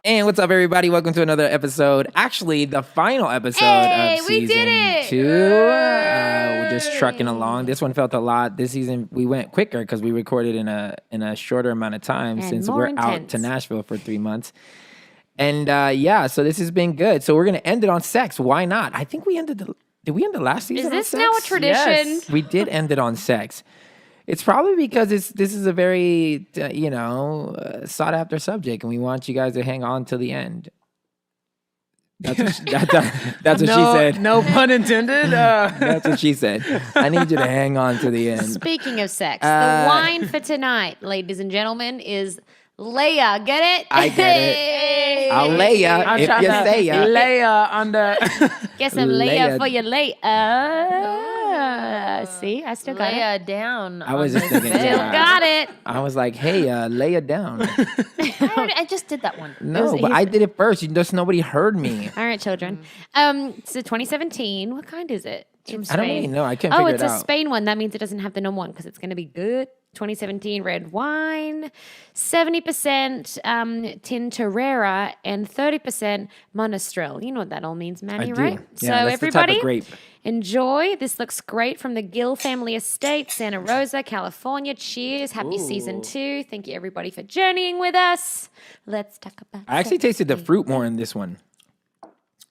And what's up, everybody? Welcome to another episode. Actually, the final episode of season 2. We're just trucking along. This one felt a lot. This season, we went quicker because we recorded in a shorter amount of time since we're out to Nashville for 3 months. And so this has been good. So we're going to end it on sex. Why not? I think we ended did we end the last season on sex? Is this now a tradition? Yes. We did end it on sex. It's probably because this is a very, sought after subject, and we want you guys to hang on till the end. That's what she said. No pun intended. That's what she said. I need you to hang on to the end. Speaking of sex, the wine for tonight, ladies and gentlemen, is Leia. Get it? I get it. I'll lay ya if you say ya. Leia on the. Get some Leia for your Leia. See, I still got Leia it. Down. I was just thinking, Still got it. I was like, hey, lay it down. I just did that one. No, but I did it first. Just nobody heard me. All right, children. So 2017. What kind is it? It's I don't really know. I can't figure it out. Oh, it's a Spain one. That means it doesn't have the normal one because it's going to be good. 2017 red wine, 70% Tintorera, and 30% Monastrell. You know what that all means, Manny, I do. right? Yeah, so that's everybody, the type of grape. enjoy. This looks great from the Gill Family Estate, Santa Rosa, California. Cheers. Happy season 2. Thank you, everybody, for journeying with us. Let's talk about I actually tasted the fruit more in this one.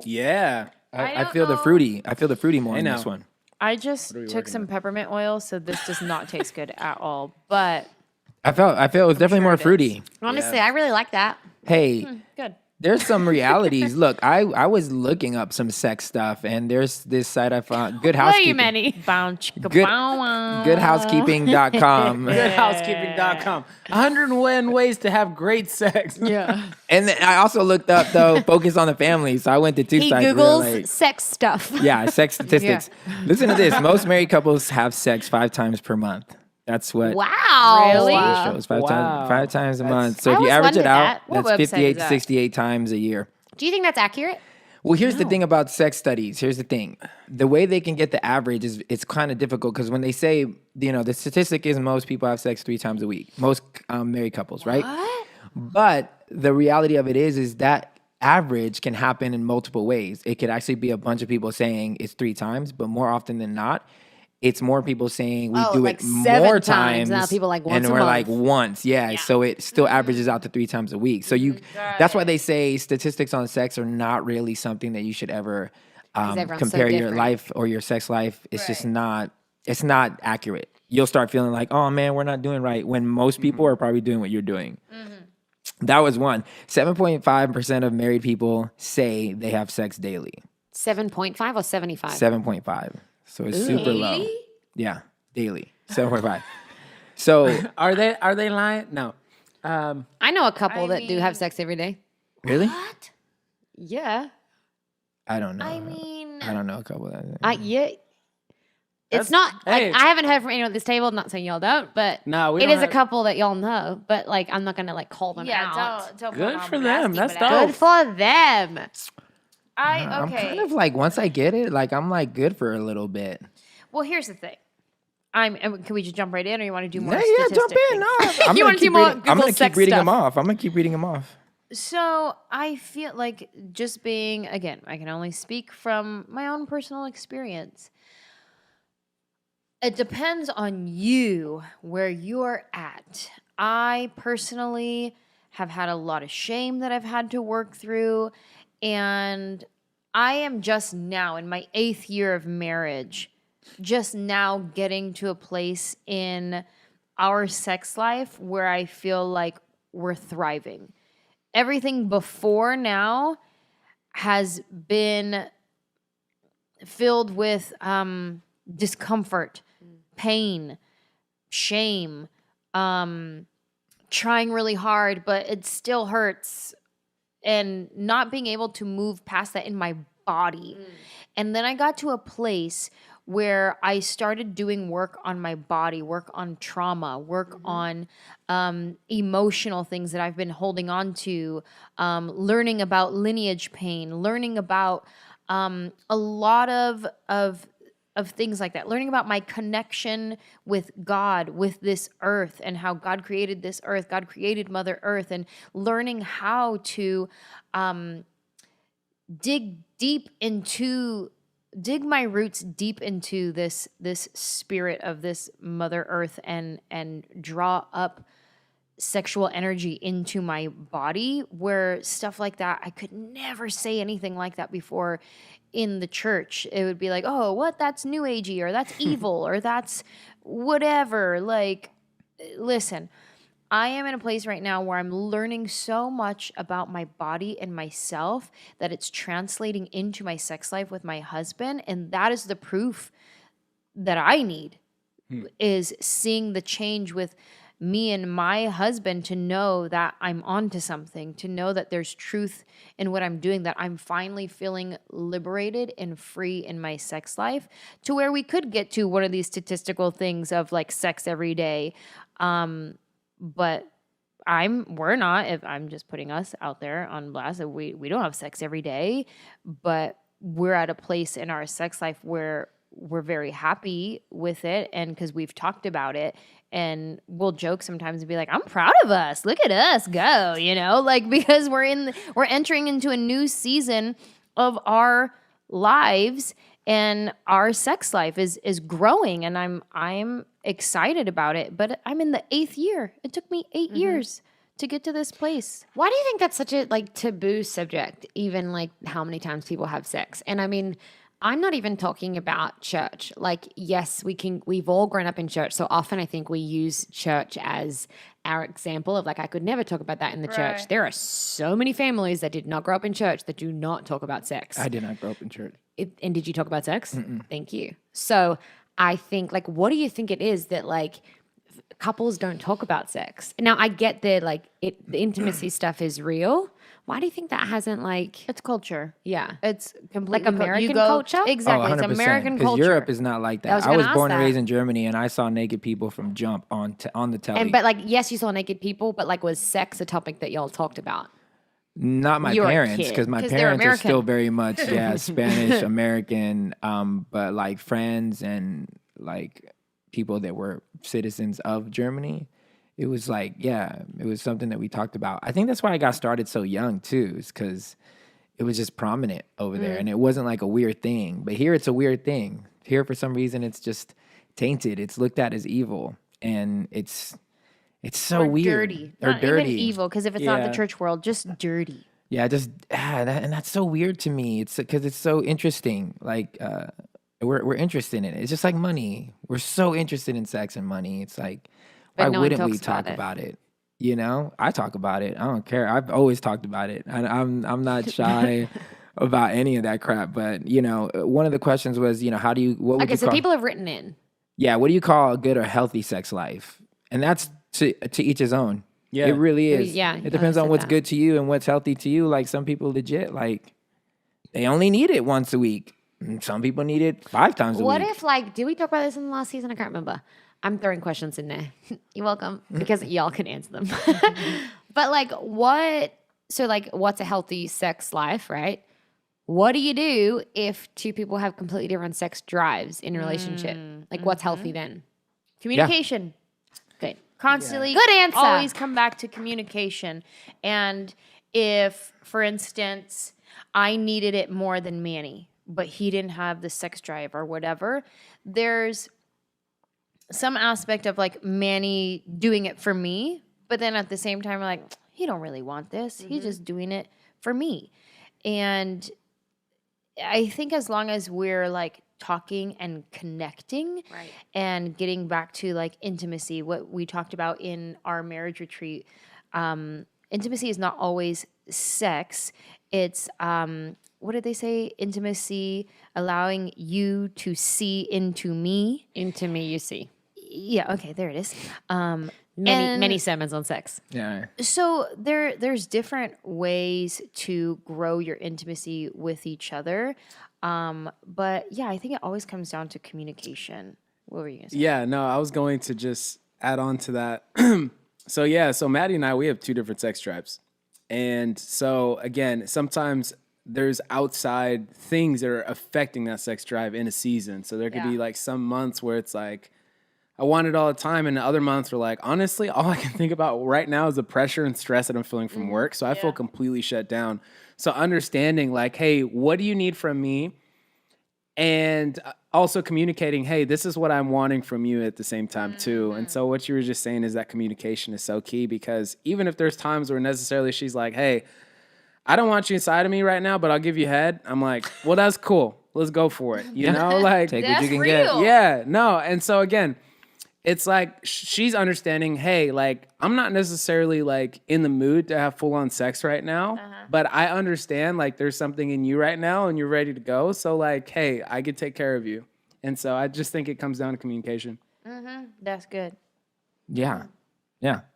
Yeah. I feel the fruity. I feel the fruity more in this one. I just took some peppermint oil, so this does not taste good at all. But I felt it was definitely more fruity. Honestly, I really like that. Hey, good. there's some realities. Look, I was looking up some sex stuff, and there's this site I found, Good What are you, Housekeeping. Manny? Goodhousekeeping.com. Goodhousekeeping.com. 101 ways to have great sex. Yeah. And then I also looked up, though, Focus on the Family. So I went to two He sites. Googles sex stuff. Yeah, sex statistics. Listen to this. Most married couples have sex 5 times per month. That's what Wow. Really? it shows. Five times a month. So I if you always average it wondered out, that. What that's website is 58 to that? 68 times a year. Do you think that's accurate? Well, here's the thing about sex studies. Here's the thing. The way they can get the average is it's kind of difficult because when they say, the statistic is most people have sex 3 times a week. Most married couples, right? What? But the reality of it is that average can happen in multiple ways. It could actually be a bunch of people saying it's 3 times, but more often than not, it's more people saying we do like it 7 more times. times. Now people like once and a we're month. like once, yeah. So it still averages out to 3 times a week. So that's why they say statistics on sex are not really something that you should ever everyone's so compare your different. life or your sex life. It's just not. It's not accurate. You'll start feeling like, oh man, we're not doing right when most people are probably doing what you're doing. That was one. 7.5% of married people say they have sex daily. 7.5 or 75? 7.5. So it's super low. Yeah, daily. 7.5. So Are they lying? No. I know a couple that do have sex every day. really? What? Yeah. I don't know. I mean, I don't know a couple of that. Yeah. It's That's- not, hey. I haven't heard from anyone at this table. I'm not saying y'all don't, but No, we it don't is a have- couple that y'all know. But I'm not going to call them yeah, out. don't Good put for on them. nasty, That's but dope. Good for them. I'm okay. kind of like, once I get it, like I'm like good for a little bit. Well, here's the thing. Can we just jump right in, or you want to do more? Yeah, jump statistic in. things? No, I'm You gonna wanna do keep more reading. I'm Google gonna keep sex reading them stuff? off. I'm gonna keep reading them off. So I feel like just being, again, I can only speak from my own personal experience. It depends on you where you're at. I personally have had a lot of shame that I've had to work through. And I am just now in my 8th year of marriage, just now getting to a place in our sex life where I feel like we're thriving. Everything before now has been filled with discomfort, pain, shame, trying really hard, but it still hurts, and not being able to move past that in my body. And then I got to a place where I started doing work on my body, work on trauma, work on emotional things that I've been holding on to, learning about lineage pain, learning about a lot of things like that, learning about my connection with God, with this earth, and how God created this earth, God created Mother Earth, and learning how to dig my roots deep into this spirit of this Mother Earth, and draw up sexual energy into my body, where stuff like that, I could never say anything like that before in the church. It would be like, oh, what? That's new agey, or that's evil, or that's whatever. Like, listen, I am in a place right now where I'm learning so much about my body and myself that it's translating into my sex life with my husband. And that is the proof that I need, is seeing the change with me and my husband, to know that I'm onto something, to know that there's truth in what I'm doing, that I'm finally feeling liberated and free in my sex life, to where we could get to one of these statistical things of like sex every day. But we're not, if I'm just putting us out there on blast, that we don't have sex every day, but we're at a place in our sex life where we're very happy with it. And because we've talked about it, and we'll joke sometimes and be like, I'm proud of us. Look at us go, like, because we're entering into a new season of our lives, and our sex life is growing, and I'm excited about it. But I'm in the 8th year. It took me 8 years to get to this place. Why do you think that's such a like taboo subject? Even like how many times people have sex? And I mean, I'm not even talking about church. Like, yes, we've all grown up in church. So often I think we use church as our example of like, I could never talk about that in the church. There are so many families that did not grow up in church that do not talk about sex. I did not grow up in church. And did you talk about sex? Thank you. So I think, like, what do you think it is that like couples don't talk about sex? Now I get the intimacy stuff is real. Why do you think that hasn't like? It's culture. Yeah, it's completely like American culture. Exactly, it's American culture. Because Europe is not like that. I was born and raised in Germany, and I saw naked people from jump on the telly. But like, yes, you saw naked people, but like, was sex a topic that y'all talked about? Not my parents, because my parents are still very much Spanish American. But like friends and like people that were citizens of Germany, it was like, it was something that we talked about. I think that's why I got started so young too, is because it was just prominent over there, and it wasn't like a weird thing. But here it's a weird thing. Here for some reason it's just tainted. It's looked at as evil, and it's so weird. Dirty. Or not dirty. Even evil, because if it's not the church world, just dirty. Yeah, and that's so weird to me. It's because it's so interesting. Like we're interested in it. It's just like money. We're so interested in sex and money. It's like, why wouldn't we talk about it? I talk about it. I don't care. I've always talked about it. I'm not shy about any of that crap. But one of the questions was, how do you? What would you so call, people have written in. Yeah, what do you call a good or healthy sex life? And that's to each his own. Yeah, it really is. Yeah, it depends on what's good to you and what's healthy to you. Like some people legit, like they only need it once a week. Some people need it 5 times a week. What if like? Did we talk about this in the last season? I can't remember. I'm throwing questions in there. You're welcome, because y'all can answer them. But like, what's a healthy sex life, right? What do you do if 2 people have completely different sex drives in a relationship? Like, what's healthy then? Communication. Good. Constantly. Good answer. Always come back to communication. And if, for instance, I needed it more than Manny, but he didn't have the sex drive or whatever, there's some aspect of like Manny doing it for me, but then at the same time, like, he don't really want this. He's just doing it for me. And I think as long as we're like talking and connecting and getting back to like intimacy, what we talked about in our marriage retreat, intimacy is not always sex. It's, what did they say? Intimacy, allowing you to see into me. Into me, you see. Yeah, okay, there it is. Many sermons on sex. Yeah. So there's different ways to grow your intimacy with each other. But yeah, I think it always comes down to communication. What were you going to say? Yeah, no, I was going to just add on to that. So Maddie and I, we have 2 different sex drives. And so again, sometimes there's outside things that are affecting that sex drive in a season. So there could be like some months where it's like, I want it all the time. And the other months are like, honestly, all I can think about right now is the pressure and stress that I'm feeling from work. So I feel completely shut down. So understanding like, hey, what do you need from me? And also communicating, hey, this is what I'm wanting from you at the same time too. And so what you were just saying is that communication is so key, because even if there's times where necessarily she's like, hey, I don't want you inside of me right now, but I'll give you head. I'm like, well, that's cool. Let's go for it. You know, like take what you can get. Yeah, no. And so again, it's like she's understanding, hey, like I'm not necessarily like in the mood to have full on sex right now, but I understand like there's something in you right now and you're ready to go. So like, hey, I could take care of you. And so I just think it comes down to communication. That's good. Yeah,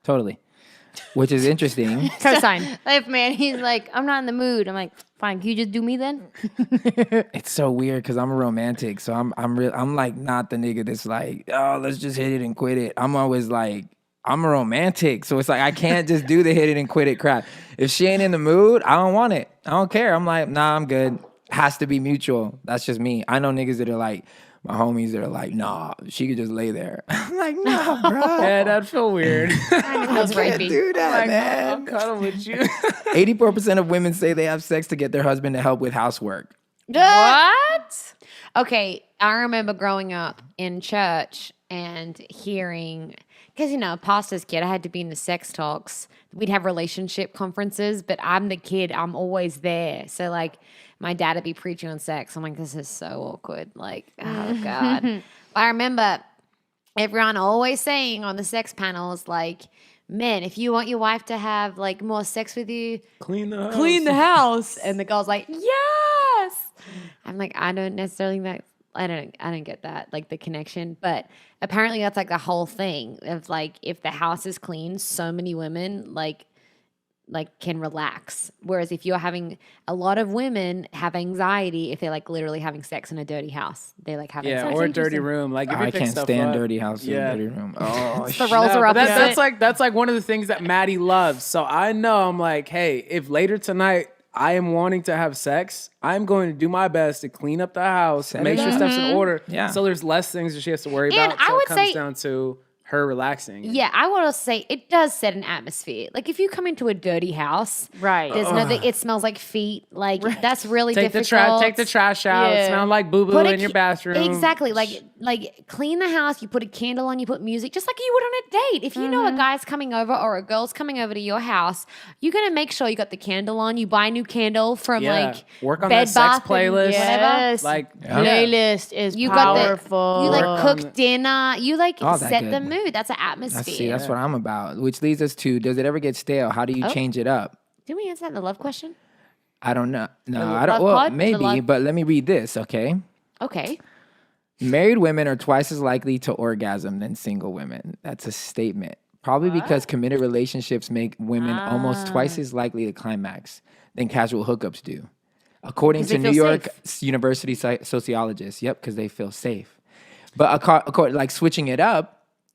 totally. Which is interesting. Cosign. If man, he's like, I'm not in the mood. I'm like, fine, can you just do me then? It's so weird because I'm a romantic, so I'm like not the nigga that's like, oh, let's just hit it and quit it. I'm always like, I'm a romantic, so it's like I can't just do the hit it and quit it crap. If she ain't in the mood, I don't want it. I don't care. I'm like, nah, I'm good. Has to be mutual. That's just me. I know niggas that are like, my homies that are like, nah, she could just lay there. I'm like, nah, bro. Yeah, that'd feel weird. Feels rapey. Do that, man. I'll cuddle with you. 84% of women say they have sex to get their husband to help with housework. What? Okay, I remember growing up in church and hearing, because, you know, pastor's kid, I had to be in the sex talks. We'd have relationship conferences, but I'm the kid. I'm always there. So, like, my dad would be preaching on sex. I'm like, this is so awkward. Like, oh, God. But I remember everyone always saying on the sex panels, like, men, if you want your wife to have, like, more sex with you, Clean the house. clean the house. And the girl's like, yes. I'm like, I don't necessarily think I don't get that, like the connection. But apparently that's like the whole thing of like, if the house is clean, so many women like can relax. Whereas if you're having, a lot of women have anxiety if they're like literally having sex in a dirty house. They like having sex. or a dirty room. Like if I you pick can't stuff stand up, dirty house or dirty room. Oh, The roles are but opposite. that's like one of the things that Maddie loves. So I know I'm like, hey, if later tonight I am wanting to have sex, I'm going to do my best to clean up the house, make sure stuff's in order. Yeah. So there's less things that she has to worry And about. I So would it comes say- down to her relaxing. Yeah, I want to say it does set an atmosphere. Like if you come into a dirty house, Right. there's nothing. It smells like feet. Like that's really Take difficult. the trash out. Yeah. Smell like boo boo Put a in your ca- bathroom. Exactly. Like clean the house. You put a candle on. You put music, just like you would on a date. If you know a guy's coming over or a girl's coming over to your house, you're gonna make sure you got the candle on. You buy a new candle from like Work on Bed that sex Bath and playlist. whatever. Yes. Like Playlist is You got powerful. You like cook dinner. You like All that set good. the mood. That's an atmosphere. That's what I'm about. Which leads us to, does it ever get stale? How do you change it up? Did we answer that in the love question? I don't know. No, The I don't. love Well, pod? The maybe, love- but let me read this, okay? Okay. Married women are twice as likely to orgasm than single women. That's a statement. Probably because committed relationships make women almost twice as likely to climax than casual hookups do. According 'Cause to they New feel York University sociologists. Yep, because they feel safe. But like switching it up,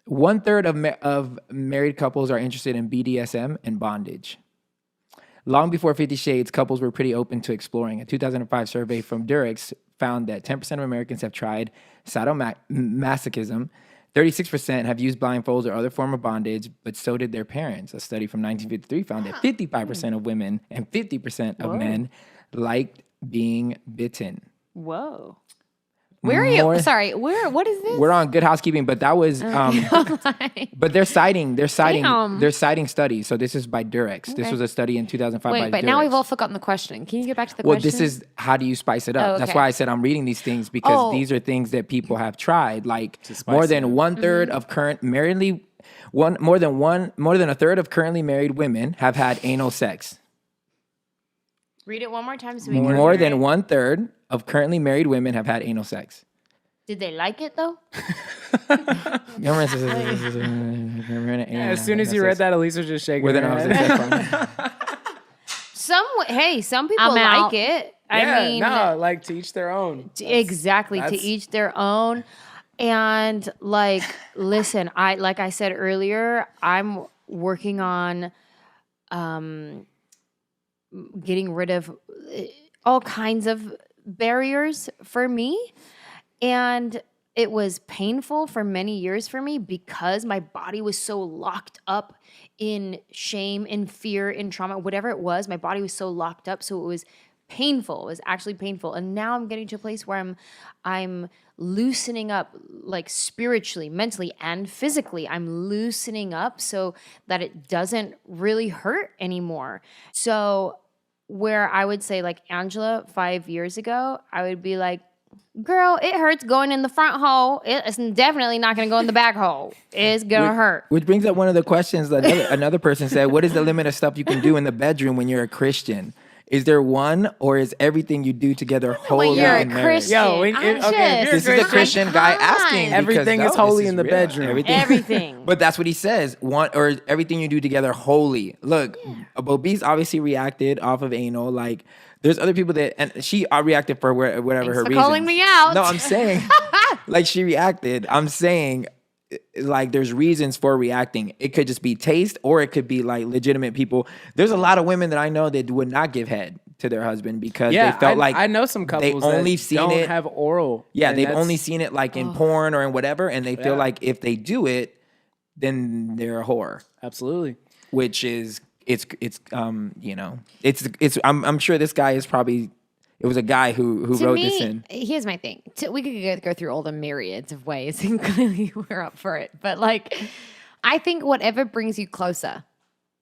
1/3 of married couples are interested in BDSM and bondage. Long before 50 Shades, couples were pretty open to exploring. A 2005 survey from Durex found that 10% of Americans have tried sadomasochism. 36% have used blindfolds or other form of bondage, but so did their parents. A study from 1953 found that 55% of women and 50% of men liked being bitten. Whoa. Where are you? More- Sorry. What is this? We're on Good Housekeeping, but that was but they're citing Damn. studies. So this is by Durex. This was a study in 2005 by Wait, but Durex. now we've all forgotten the question. Can you get back to the Well, question? this is how do you spice it up? Oh, That's okay. why I said I'm reading these things because Oh. these are things that people have tried. Like more than 1/3 of current more than a third of currently married women have had anal sex. Read it one more time so we can More hear than it. 1/3 of currently married women have had anal sex. Did they like it though? As soon as you read that, Elise was just shaking with an her opposite head. sex partner. Some people I'm like out. it. Yeah, I mean, no, like to each their own. exactly, to that's- each their own. And like, listen, like I said earlier, I'm working on getting rid of all kinds of barriers for me. And it was painful for many years for me because my body was so locked up in shame, in fear, in trauma, whatever it was. My body was so locked up. So it was painful. It was actually painful. And now I'm getting to a place where I'm loosening up, like spiritually, mentally, and physically. I'm loosening up so that it doesn't really hurt anymore. So where I would say, like, Angela 5 years ago, I would be like, girl, it hurts going in the front hole. It's definitely not going to go in the back hole. It's going to hurt. Which brings up one of the questions that another person said, what is the limit of stuff you can do in the bedroom when you're a Christian? Is there one, or is everything you do together holy you're in a marriage? Christian. Yo, Okay, This is a Christian guy asking. because, Everything is no, holy this in the real. bedroom. Everything. But that's what he says. Or everything you do together holy. Look, Bobby's obviously reacted off of anal. Like, there's other people that, and she reacted for whatever her for reason. calling me out. No, I'm saying, like, she reacted. I'm saying, like, there's reasons for reacting. It could just be taste, or it could be like legitimate people. There's a lot of women that I know that would not give head to their husband because they felt like I know some couples they only that seen don't it. have oral. Yeah, and they've that's- only seen it like in porn or in whatever, and they feel Yeah. like if they do it, then they're a whore. Absolutely. Which is it's I'm sure this guy is probably, it was a guy who To wrote me, this in. here's my thing. We could go through all the myriads of ways, and clearly we're up for it. But like, I think whatever brings you closer,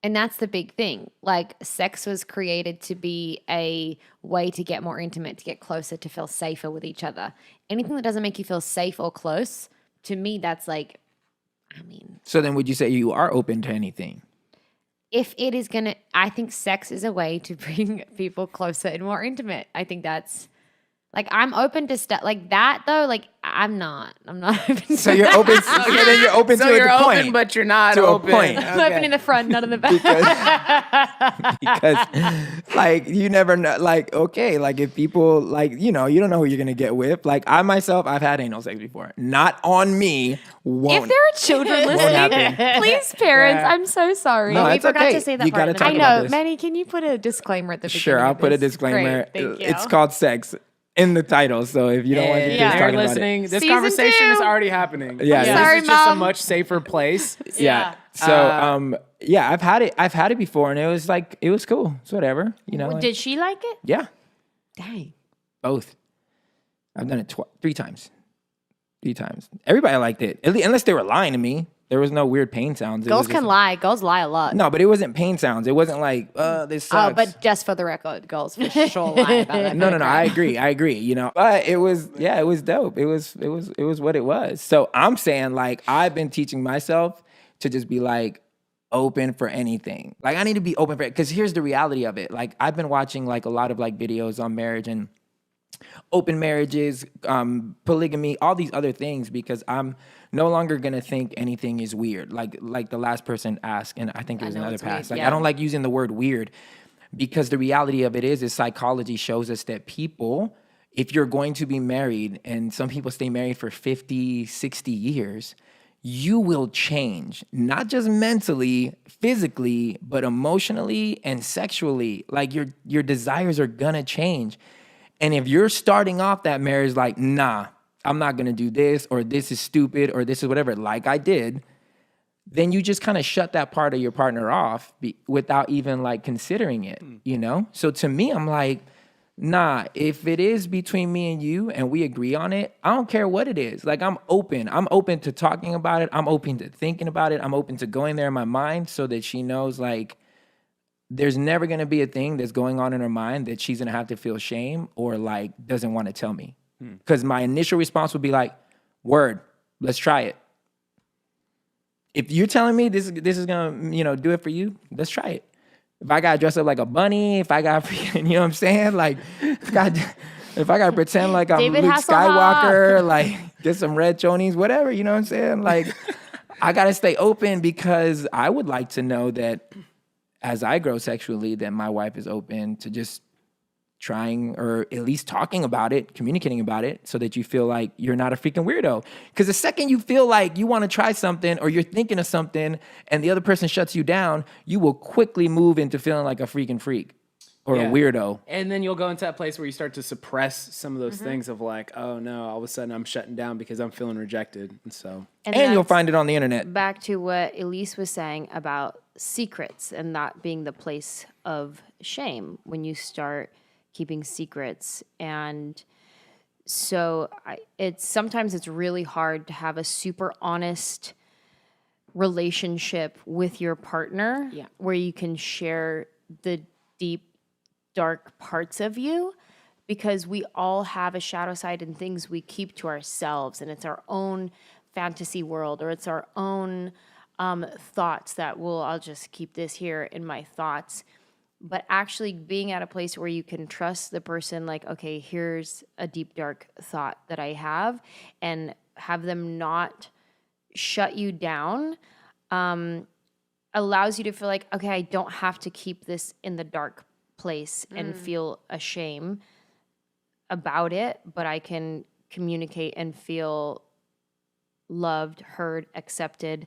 and that's the big thing. Like, sex was created to be a way to get more intimate, to get closer, to feel safer with each other. Anything that doesn't make you feel safe or close, to me, that's like, I mean, So then would you say you are open to anything? if it is gonna, I think sex is a way to bring people closer and more intimate. I think that's like, I'm open to stuff like that though. Like, I'm not open. So you're open. So then you're open So to you're a open, point. but you're not To a open. point. I'm open in the front, not in the back. because like you never know, like, okay, like if people like, you don't know who you're gonna get with. Like I myself, I've had anal sex before. Not on me. Won't. If there are children listening, please, parents, I'm so sorry. No, we it's forgot okay. to say that You part gotta in the talk I about know, this. Manny. Can you put a disclaimer at the beginning? Sure, I'll of put a this? disclaimer. Great, thank you. It's called sex in the title, so if you don't want your If kids you're talking about listening, this Season conversation 2. is already happening. Yeah, yeah. Sorry, This is just a Mom. much safer place. Yeah. So, yeah, I've had it before, and it was like, it was cool. It's whatever, like- Did she like it? yeah, Dang. both. I've done it 3 times. 3 times. Everybody liked it, at least, unless they were lying to me. There was no weird pain sounds. It Girls was can just- lie. Girls lie a lot. No, but it wasn't pain sounds. It wasn't like, this sucks. Oh, but just for the record, girls for sure lie about that. No. I agree. But it was dope. It was what it was. So I'm saying, like, I've been teaching myself to just be like open for anything. Like, I need to be open for it. Because here's the reality of it. Like, I've been watching like a lot of like videos on marriage and open marriages, polygamy, all these other things, because I'm no longer gonna think anything is weird. Like the last person asked, and I think it was know another it's pass. weird, Like, yeah. I don't like using the word weird, because the reality of it is psychology shows us that people, if you're going to be married, and some people stay married for 50, 60 years, you will change, not just mentally, physically, but emotionally and sexually. Like your desires are gonna change. And if you're starting off that marriage like, nah, I'm not gonna do this, or this is stupid, or this is whatever, like I did, then you just kind of shut that part of your partner off without even like considering it, So to me, I'm like, nah, if it is between me and you and we agree on it, I don't care what it is. Like, I'm open. I'm open to talking about it. I'm open to thinking about it. I'm open to going there in my mind so that she knows, like, there's never going to be a thing that's going on in her mind that she's going to have to feel shame or like doesn't want to tell me. Because my initial response would be like, word, let's try it. If you're telling me this is gonna, do it for you, let's try it. If I gotta dress up like a bunny, if I gotta freaking, you know what I'm saying? Like, if I gotta pretend like I'm David Luke Hasselhoff. Skywalker, like get some red chonies, whatever, you know what I'm saying? Like, I gotta stay open, because I would like to know that as I grow sexually, that my wife is open to just trying, or at least talking about it, communicating about it, so that you feel like you're not a freaking weirdo. Because the second you feel like you want to try something, or you're thinking of something, and the other person shuts you down, you will quickly move into feeling like a freaking freak. or a weirdo. And then you'll go into that place where you start to suppress some of those things of like, oh no, all of a sudden I'm shutting down because I'm feeling rejected. And so, And you'll find it on the internet. Back to what Elise was saying about secrets and that being the place of shame when you start keeping secrets. And so sometimes it's really hard to have a super honest relationship with your partner where you can share the deep, dark parts of you, because we all have a shadow side and things we keep to ourselves, and it's our own fantasy world, or it's our own thoughts that, well, I'll just keep this here in my thoughts. But actually being at a place where you can trust the person, like, okay, here's a deep, dark thought that I have, and have them not shut you down, allows you to feel like, okay, I don't have to keep this in the dark place and feel ashamed about it, but I can communicate and feel loved, heard, accepted,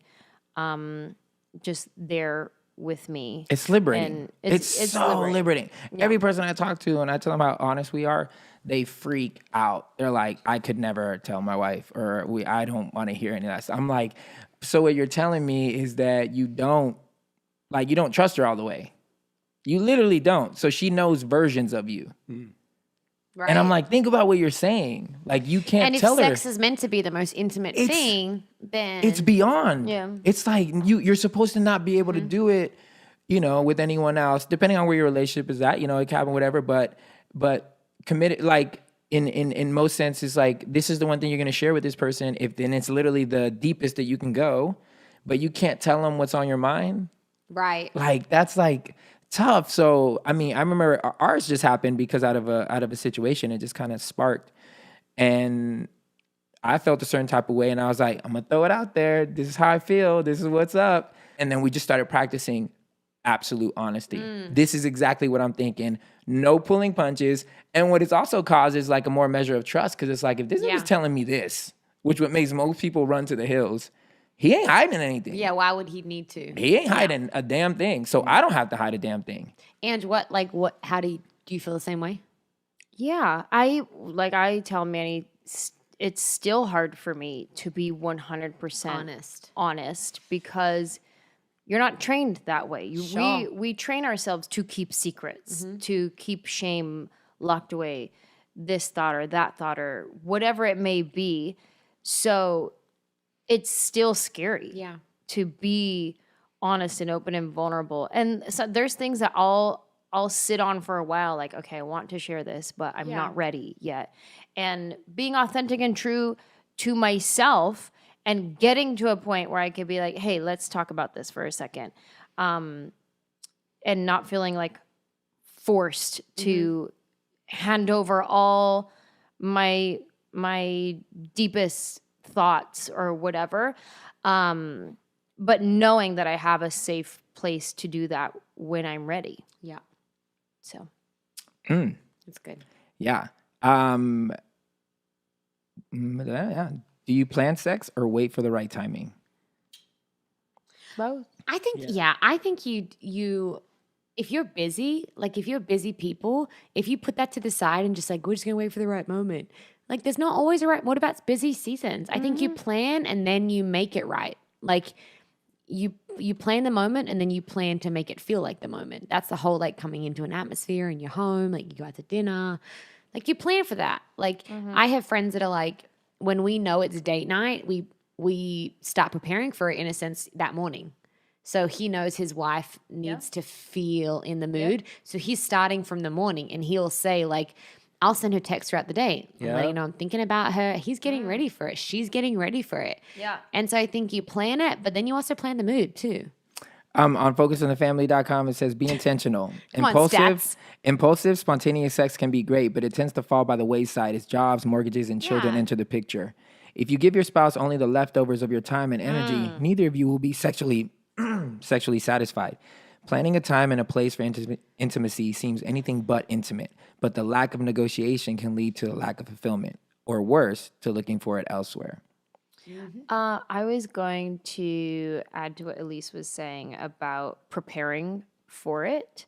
just there with me. It's liberating. And It's so liberating. Every person I talk to and I tell them how honest we are, they freak out. They're like, I could never tell my wife, or I don't want to hear any of that stuff. I'm like, so what you're telling me is that you don't trust her all the way. You literally don't. So she knows versions of you. Right. And I'm like, think about what you're saying. Like, you can't tell her. And if sex is meant to be the most intimate thing, then it's beyond. Yeah. It's like you're supposed to not be able to do it, with anyone else, depending on where your relationship is at. It can happen, whatever. But committed, like in most senses, like, this is the one thing you're going to share with this person. Then it's literally the deepest that you can go, but you can't tell them what's on your mind. right. Like, that's like tough. So, I mean, I remember ours just happened because out of a situation, it just kind of sparked, and I felt a certain type of way, and I was like, I'm gonna throw it out there. This is how I feel. This is what's up. And then we just started practicing absolute honesty. This is exactly what I'm thinking. No pulling punches. And what it's also caused is like a more measure of trust, because it's like, if this is telling me this, which what makes most people run to the hills, he ain't hiding anything. Yeah, why would he need to? He ain't hiding a damn thing. So I don't have to hide a damn thing. And how do you feel the same way? Yeah, I tell Manny, it's still hard for me to be 100% honest because you're not trained that way. We train ourselves to keep secrets, to keep shame locked away, this thought or that thought or whatever it may be. So it's still scary to be honest and open and vulnerable. And so there's things that I'll sit on for a while, like, okay, I want to share this, but I'm not ready yet. And being authentic and true to myself and getting to a point where I could be like, hey, let's talk about this for a second. And not feeling like forced to hand over all my deepest thoughts or whatever. But knowing that I have a safe place to do that when I'm ready. Yeah. So That's good. Yeah. Yeah. Do you plan sex or wait for the right timing? both. I think you if you're busy, like if you're busy people, if you put that to the side and just like, we're just gonna wait for the right moment. Like there's not always a right, what about busy seasons? I think you plan and then you make it right. Like you plan the moment and then you plan to make it feel like the moment. That's the whole like coming into an atmosphere in your home, like you go out to dinner, like you plan for that. Like I have friends that are like, when we know it's date night, we start preparing for it in a sense that morning. So he knows his wife needs to feel in the mood. So he's starting from the morning and he'll say like, I'll send her text throughout the day. Like, I'm thinking about her. He's getting ready for it. She's getting ready for it. Yeah. And so I think you plan it, but then you also plan the mood too. On focusonthefamily.com, it says, be intentional. Stats. Impulsive, spontaneous sex can be great, but it tends to fall by the wayside as jobs, mortgages, and children enter the picture. If you give your spouse only the leftovers of your time and energy, neither of you will be sexually satisfied. Planning a time and a place for intimacy seems anything but intimate, but the lack of negotiation can lead to a lack of fulfillment, or worse, to looking for it elsewhere. I was going to add to what Elise was saying about preparing for it.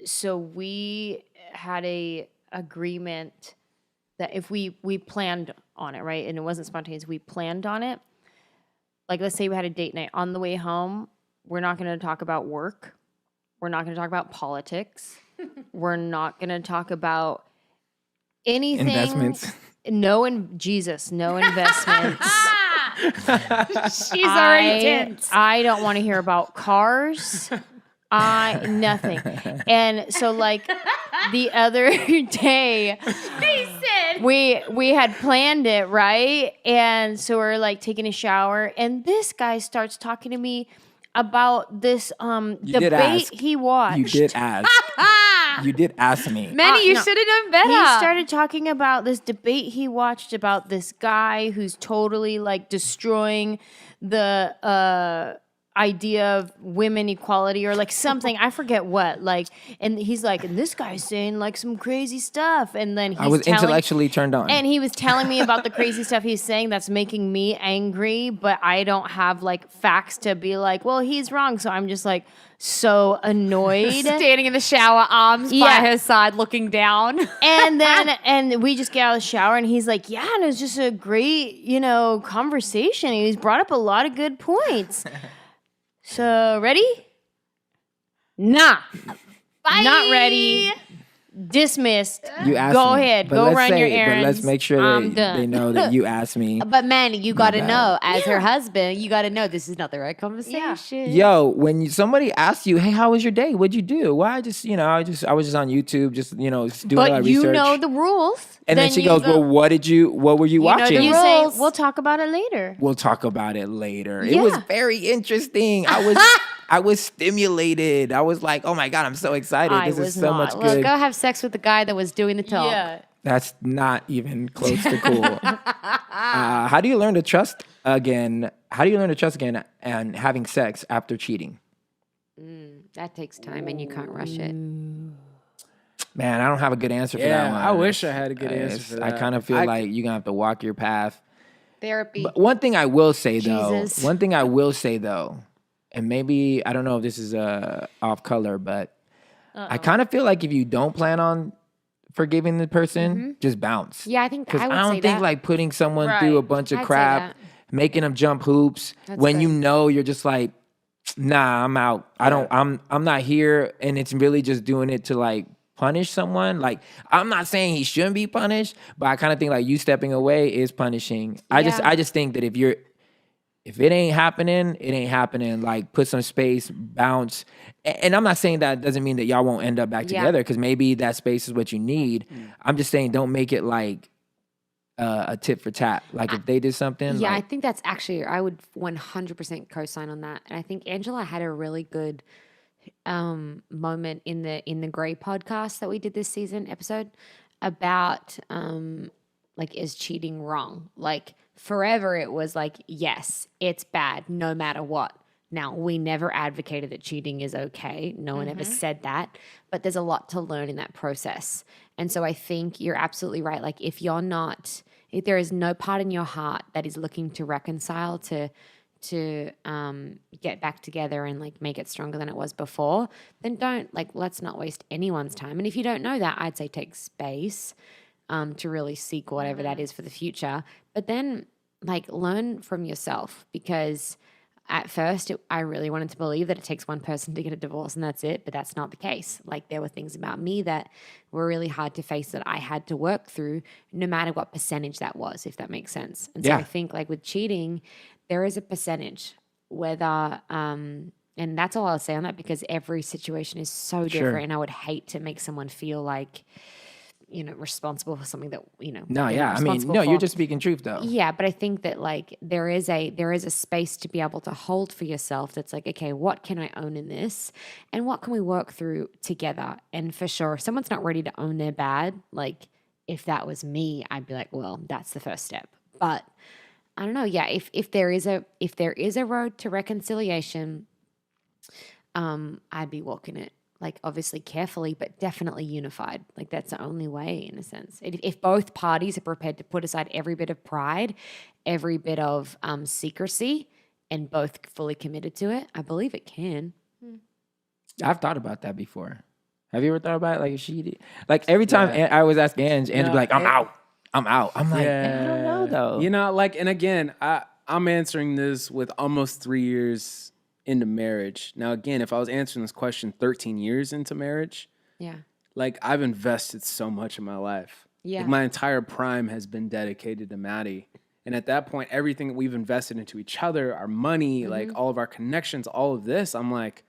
So we had a agreement that if we planned on it, right, and it wasn't spontaneous, we planned on it. Like, let's say we had a date night. On the way home, we're not going to talk about work. We're not going to talk about politics. We're not going to talk about anything. Investments. No investments. She's already tense. I don't want to hear about cars. Nothing. And so, like, the other day, we had planned it, right? And so we're like taking a shower, and this guy starts talking to me about this debate he watched. You did ask. You did ask me. Manny, you should have known better. He started talking about this debate he watched about this guy who's totally like destroying the idea of women equality or like something. I forget what. Like, and he's like, and this guy's saying like some crazy stuff. And then I was intellectually turned on. And he was telling me about the crazy stuff he's saying that's making me angry, but I don't have like facts to be like, well, he's wrong. So I'm just like so annoyed. Standing in the shower, arms by her side, looking down. And we just get out of the shower and he's like, yeah, and it was just a great, conversation. He's brought up a lot of good points. So, ready? Nah. Bye. Not ready. Dismissed. You asked Go me. ahead. But Go let's run say your it, errands. But let's make sure I'm they done. know that you asked me. But Manny, you got to bad. know, as her husband, you got to know this is not the right conversation. Yo, when somebody asks you, hey, how was your day? What'd you do? Well, I was just on YouTube, just doing a lot of But you research. know the rules. And then she goes, well, what were you watching? You say, we'll talk about it later. We'll talk about it later. Yeah. It was very interesting. I was stimulated. I was like, oh my God, I'm so excited. This is so much Well, good. go have sex with the guy that was doing the talk. Yeah. That's not even close to cool. How do you learn to trust again? How do you learn to trust again and having sex after cheating? That takes time and you can't rush it. Man, I don't have a good answer for that one. I wish I had a good answer for that. I kind of feel like you're going to have to walk your path. Therapy. But one thing I will say, Jesus. though, and maybe, I don't know if this is off color, but I kind of feel like if you don't plan on forgiving the person, just bounce. Yeah, I think Because I would I say don't think that. like putting someone through a bunch of I'd say crap, that. making them jump hoops, when you know you're just like, nah, I'm out. I'm not here, and it's really just doing it to like punish someone. Like, I'm not saying he shouldn't be punished, but I kind of think like you stepping away is punishing. I just think that if it ain't happening, it ain't happening. Like, put some space, bounce. And I'm not saying that doesn't mean that y'all won't end up back together, because maybe that space is what you need. I'm just saying don't make it like a tit for tat. Like, if they did something. Yeah, like, I think that's actually, I would 100% co-sign on that. And I think Angela had a really good moment in the Grey podcast that we did this season episode about like, is cheating wrong? Like, forever it was like, yes, it's bad no matter what. Now, we never advocated that cheating is okay. No one ever said that, but there's a lot to learn in that process. And so I think you're absolutely right. Like, if there is no part in your heart that is looking to reconcile, to get back together and like make it stronger than it was before, then let's not waste anyone's time. And if you don't know that, I'd say take space to really seek whatever that is for the future. But then like learn from yourself, because at first I really wanted to believe that it takes one person to get a divorce and that's it, but that's not the case. Like, there were things about me that were really hard to face that I had to work through, no matter what percentage that was, if that makes sense. And so I think like with cheating, there is a percentage, whether and that's all I'll say on that, because every situation is so different, and I would hate to make someone feel like, responsible for something that, no, yeah. I mean, no, you're just speaking truth though. Yeah, but I think that like there is a space to be able to hold for yourself that's like, okay, what can I own in this? And what can we work through together? And for sure, if someone's not ready to own their bad, like if that was me, I'd be like, well, that's the first step. But I don't know. Yeah, if there is a road to reconciliation, I'd be walking it, like obviously carefully, but definitely unified. Like, that's the only way, in a sense. If both parties are prepared to put aside every bit of pride, every bit of secrecy, and both fully committed to it, I believe it can. I've thought about that before. Have you ever thought about it? Like if she did, like every time I was asking Ange would be like, I'm out. I'm like, I don't know though. You know, like, and again, I'm answering this with almost 3 years into marriage. Now, again, if I was answering this question 13 years into marriage, like I've invested so much in my life. Yeah. Like, my entire prime has been dedicated to Maddie. And at that point, everything that we've invested into each other, our money, like all of our connections, all of this, I'm like,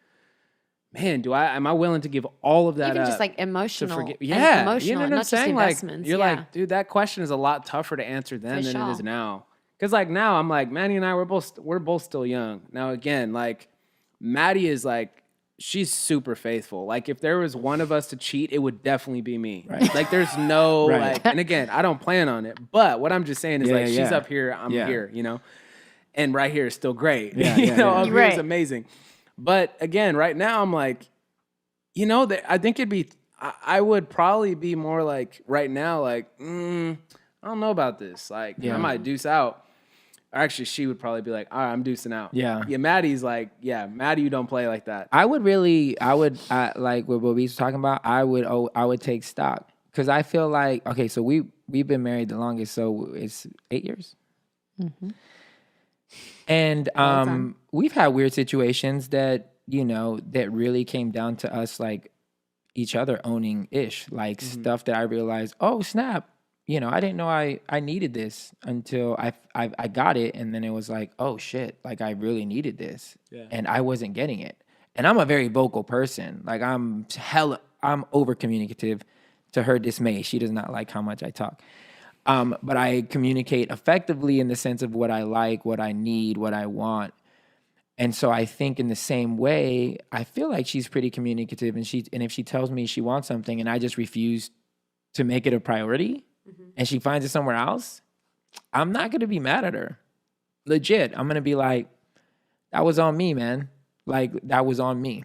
man, am I willing to give all of that Even up just like emotional. emotional, you know what I'm not saying? Like, Investments. you're like, dude, that question is a lot tougher to answer then than it is now. Because like now, I'm like, Maddie and I, we're both still young. Now again, like Maddie is like, she's super faithful. Like if there was one of us to cheat, it would definitely be me. Right. Like there's no like, and again, I don't plan on it. But what I'm just saying is she's up here, I'm here, you know, and right here is still great. You know, up here is amazing. But again, right now I'm like, you know, I think I would probably be more like right now, like, I don't know about this. Like I might deuce out. Actually, she would probably be like, all right, I'm deucing out. Yeah, Maddie's like, Maddie, you don't play like that. I would like what we was talking about. I would take stock because I feel like, okay, so we've been married the longest, so it's 8 years. Mm-hmm. And we've had weird situations that, you know, that really came down to us, like each other owning ish, like stuff that I realized, oh snap. You know, I didn't know I needed this until I got it. And then it was like, oh shit, like I really needed this. Yeah. And I wasn't getting it. And I'm a very vocal person. Like I'm over communicative to her dismay. She does not like how much I talk. But I communicate effectively in the sense of what I like, what I need, what I want. And so I think in the same way, I feel like she's pretty communicative and if she tells me she wants something and I just refuse to make it a priority, and she finds it somewhere else, I'm not going to be mad at her. Legit. I'm going to be like, that was on me, man. Like, that was on me.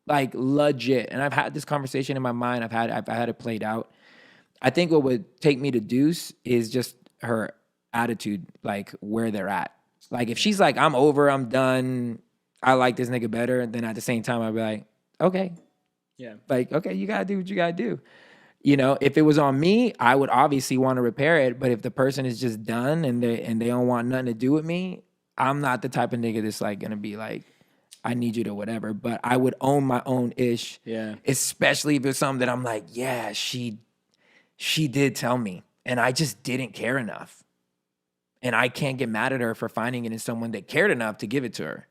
Like, legit. And I've had this conversation in my mind. I've had it played out. I think what would take me to deuce is just her attitude, like, where they're at. Like, if she's like, I'm over, I'm done, I like this nigga better, then at the same time, I'd be like, okay. Yeah. Like, okay, you got to do what you got to do. You know, if it was on me, I would obviously want to repair it. But if the person is just done and they don't want nothing to do with me, I'm not the type of nigga that's like gonna be like, I need you to whatever. But I would own my own ish. Yeah. Especially if it's something that I'm like, yeah, she did tell me, and I just didn't care enough. And I can't get mad at her for finding it in someone that cared enough to give it to her.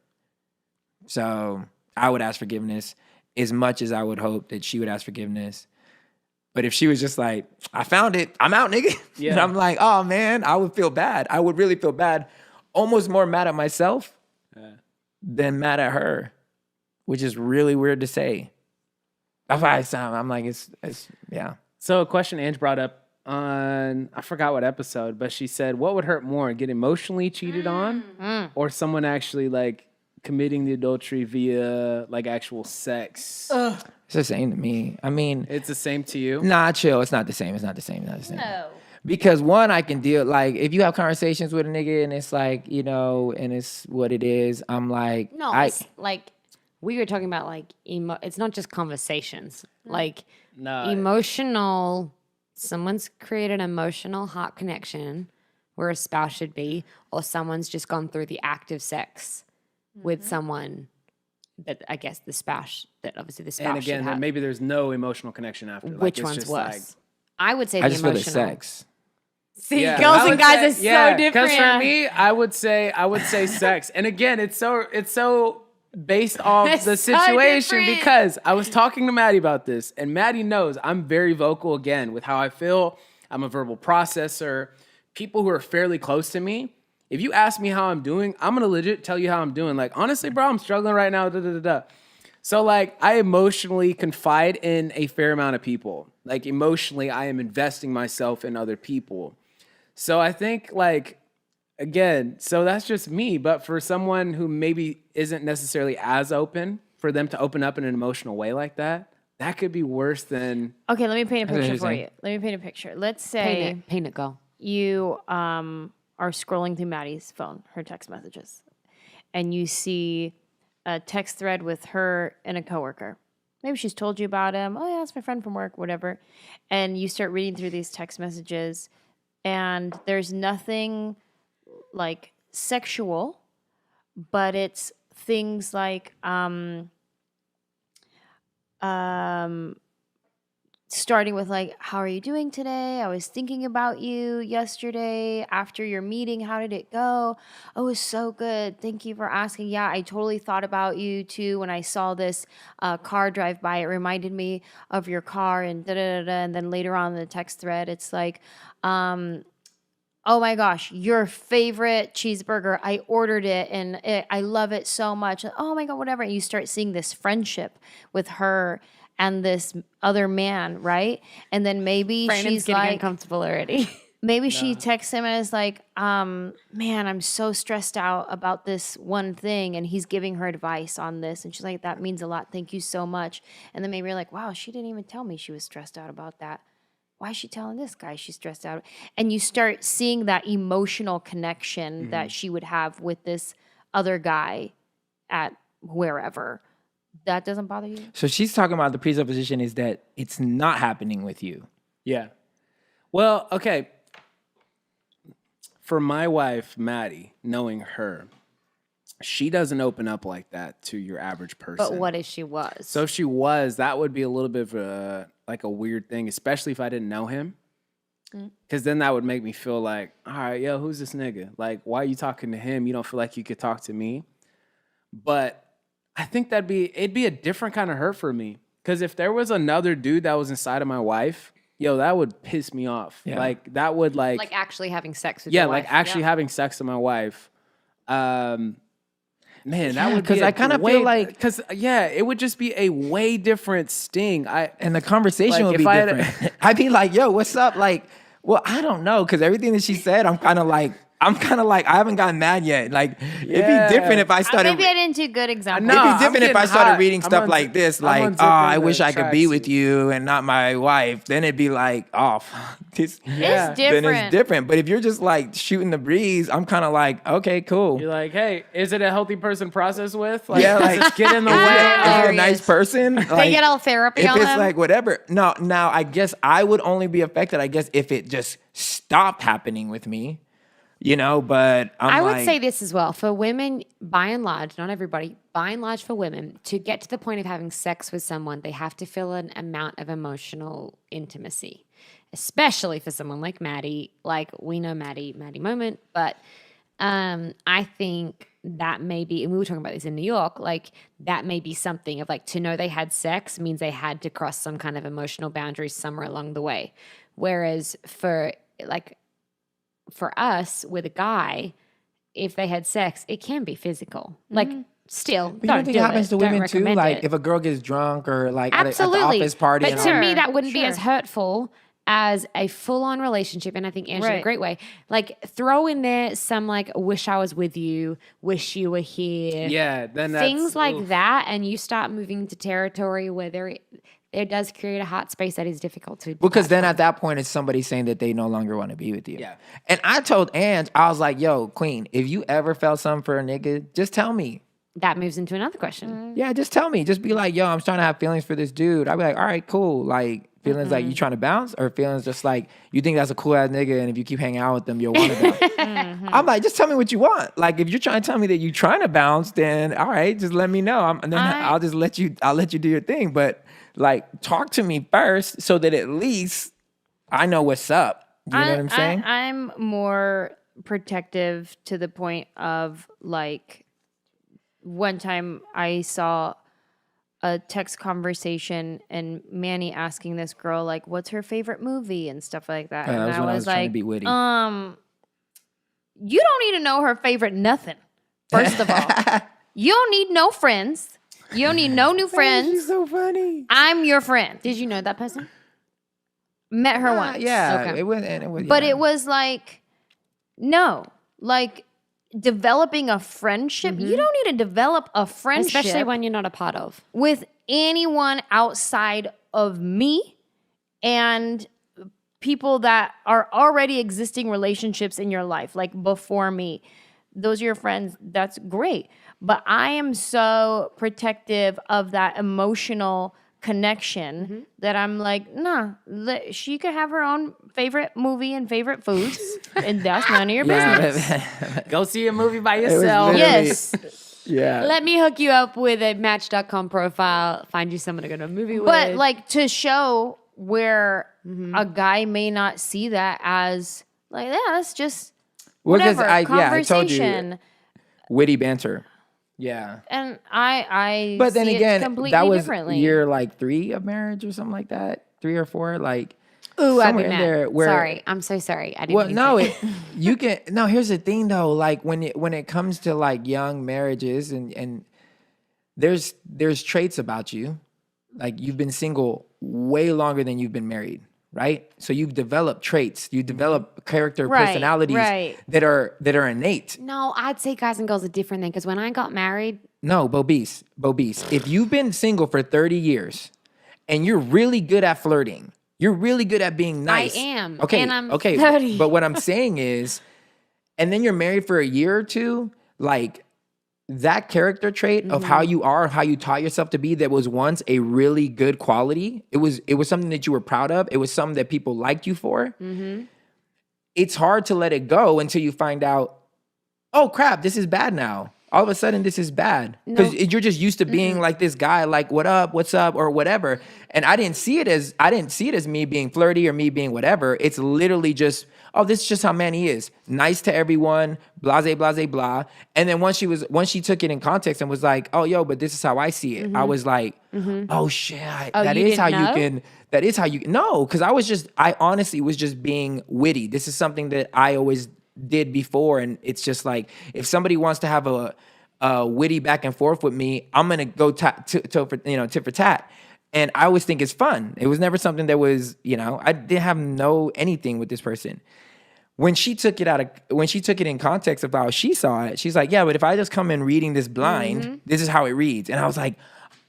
So I would ask forgiveness as much as I would hope that she would ask forgiveness. But if she was just like, I found it, I'm out, nigga. Yeah. And I'm like, oh, man, I would feel bad. I would really feel bad. Almost more mad at myself than mad at her, which is really weird to say. That's why I'm like, it's yeah. So a question Ange brought up on, I forgot what episode, but she said, what would hurt more, get emotionally cheated on or someone actually like committing the adultery via like actual sex? It's the same to me. I mean, it's the same to you? Nah, chill. It's not the same. It's not the same. No. Because one, I can deal, like, if you have conversations with a nigga and it's like, you know, and it's what it is, I'm like, no, it's like we were talking about, like, it's not just conversations. Like, emotional, someone's created an emotional heart connection where a spouse should be, or someone's just gone through the act of sex with someone that I guess the spouse, that obviously the spouse and again, should have. maybe there's no emotional connection after. Like, which one's worse? Like, I would say I the just emotional. feel the sex. See, girls and guys are so different. Because for me, I would say sex. And again, it's so based off the situation because I was talking to Maddie about this, and Maddie knows I'm very vocal again with how I feel. I'm a verbal processor. People who are fairly close to me, if you ask me how I'm doing, I'm gonna legit tell you how I'm doing. Like, honestly, bro, I'm struggling right now. So, like, I emotionally confide in a fair amount of people. Like, emotionally, I am investing myself in other people. So I think, like, again, so that's just me. But for someone who maybe isn't necessarily as open, for them to open up in an emotional way like that, that could be worse than... Okay, let me paint a picture for you. Let's say... Paint it, go. You are scrolling through Maddie's phone, her text messages, and you see a text thread with her and a coworker, Maybe she's told you about him. Oh, yeah, that's my friend from work, whatever. And you start reading through these text messages, and there's nothing like sexual, but it's things like starting with like, how are you doing today? I was thinking about you yesterday after your meeting. How did it go? Oh, it was so good. Thank you for asking. Yeah, I totally thought about you too when I saw this car drive by. It reminded me of your car and da da da da. And then later on in the text thread, it's like, oh my gosh, your favorite cheeseburger. I ordered it and I love it so much. Oh my God, whatever. And you start seeing this friendship with her and this other man, right? And then maybe Brandon's she's getting like, uncomfortable already. maybe she texts him and is like, man, I'm so stressed out about this one thing. And he's giving her advice on this. And she's like, that means a lot. Thank you so much. And then maybe you're like, wow, she didn't even tell me she was stressed out about that. Why is she telling this guy she's stressed out? And you start seeing that emotional connection that she would have with this other guy at wherever. That doesn't bother you? So she's talking about the presupposition is that it's not happening with you. Yeah. Well, okay. For my wife, Maddie, knowing her, she doesn't open up like that to your average person. But what if she was? So if she was, that would be a little bit of a weird thing, especially if I didn't know him. Because then that would make me feel like, all right, yo, who's this nigga? Like, why are you talking to him? You don't feel like you could talk to me? But I think it'd be a different kind of hurt for me. Because if there was another dude that was inside of my wife, yo, that would piss me off. Yeah. Like, that would like actually having sex with your wife. like actually having sex with my wife. Man, that would be because I kind of feel like it would just be a way different sting. And the conversation Like, would be different. I'd be like, yo, what's up? Like, well, I don't know. Because everything that she said, I'm kind of like, I haven't gotten mad yet. Like, it'd be different if I started. Maybe I didn't do good examples. No, It'd be I'm different if I getting started hot. reading stuff like this, like, oh, I wish I could be tracksuit. with you and not my wife. Then it'd be like, oh, this. It's different. Then it's different. But if you're just like shooting the breeze, I'm kind of like, okay, cool. You're like, hey, is it a healthy person process with? Like, Yeah, like, just get in the way. Is There it a he nice is. person? They Like, get all therapy if on it's them. like whatever. No, now I guess I would only be affected, I guess, if it just stopped happening with me. You know, but I would say this as well. For women, by and large, not everybody, by and large for women, to get to the point of having sex with someone, they have to feel an amount of emotional intimacy, especially for someone like Maddie. Like, we know Maddie moment, but I think that may be, and we were talking about this in New York, like that may be something of like, to know they had sex means they had to cross some kind of emotional boundaries somewhere along the way. Whereas for us with a guy, if they had sex, it can be physical. Like, still, But you don't think it happens to women too? Like, if a girl gets drunk or like at the office party. But and to all- me, that wouldn't be as hurtful as a full-on relationship. And I think Angela, in a great way, like throw in there some like, wish I was with you, wish you were here. Yeah, then that's, Things like that, and you start moving to territory where there does create a hot space that is difficult to. Because then at that point, it's somebody saying that they no longer want to be with you. Yeah. And I told Ange, I was like, yo, Queen, if you ever felt something for a nigga, just tell me. That moves into another question. Yeah, just tell me. Just be like, yo, I'm trying to have feelings for this dude. I'd be like, all right, cool. Like, feelings like you trying to bounce, or feelings just like you think that's a cool ass nigga, and if you keep hanging out with them, you'll want to bounce. I'm like, just tell me what you want. Like, if you're trying to tell me that you're trying to bounce, then all right, just let me know. And then I'll just let you do your thing. But like, talk to me first so that at least I know what's up. You know what I'm saying? I'm more protective to the point of like, one time I saw a text conversation and Manny asking this girl like, what's her favorite movie and stuff like that. That And was when I was trying to like, be witty. you don't need to know her favorite nothing. First of all, you don't need no friends. You don't need no new She's friends. so funny. I'm your friend. Did you know that person? Met her once. Yeah, Okay. it was. But yeah. it was like, no, like developing a friendship. You don't need to develop a friendship, Especially when you're not a part of. with anyone outside of me and people that are already existing relationships in your life, like before me. Those are your friends. That's great. But I am so protective of that emotional connection that I'm like, nah, she could have her own favorite movie and favorite foods, and that's none of your business. Go see a movie by yourself. Yes. Yeah. Let me hook you up with a Match.com profile, find you someone to go to a movie with. But like to show where a guy may not see that as like, yeah, that's just whatever, I told you, conversation. witty banter. Yeah. And I But then see again, it completely that was differently. year like 3 of marriage or something like that, 3 or 4, like Ooh, I'd be somewhere in mad. there where. Sorry, I'm so sorry. I didn't. Well, mean no, to. you can. No, here's the thing though. Like when it comes to like young marriages and there's traits about you, like you've been single way longer than you've been married, right? So you've developed traits, you develop character, Right, personalities right. that are innate. No, I'd say guys and girls are different then because when I got married, No, Bobise. If you've been single for 30 years and you're really good at flirting, you're really good at being nice. I am, Okay. and I'm okay. 30. But what I'm saying is, and then you're married for a year or two, like that character trait of how you are, how you taught yourself to be, that was once a really good quality. It was something that you were proud of. It was something that people liked you for. It's hard to let it go until you find out, oh crap, this is bad now. All of a sudden, this is bad because you're just used to being like this guy, like what up, what's up, or whatever. And I didn't see it as me being flirty or me being whatever. It's literally just, oh, this is just how Manny is, nice to everyone, blase, blase, blah. And then once she took it in context and was like, oh, yo, but this is how I see it. I was like, oh shit, that you is how didn't know? you can. That is how you no, because I honestly was just being witty. This is something that I always did before, and it's just like if somebody wants to have a witty back and forth with me, I'm gonna go tit for tat, and I always think it's fun. It was never something that was, I didn't have anything with this person. When she took it in context of how she saw it, she's like, yeah, but if I just come in reading this blind, this is how it reads, and I was like,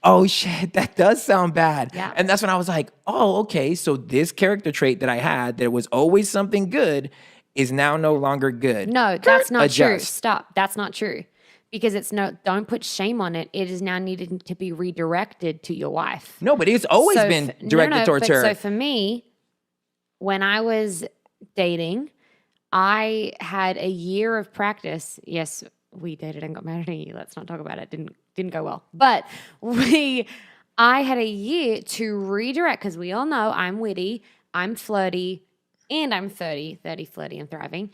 oh shit, that does sound bad. Yeah. And that's when I was like, oh, okay, so this character trait that I had that was always something good is now no longer good. no, that's not true. Adjust. Stop. That's not true. Because don't put shame on it. It is now needed to be redirected to your wife. No, but it's always So been directed towards but her. So for me, when I was dating, I had a year of practice. Yes, we dated and got married in a year. Let's not talk about it. Didn't go well. But I had a year to redirect because we all know I'm witty, I'm flirty, and I'm 30, flirty and thriving.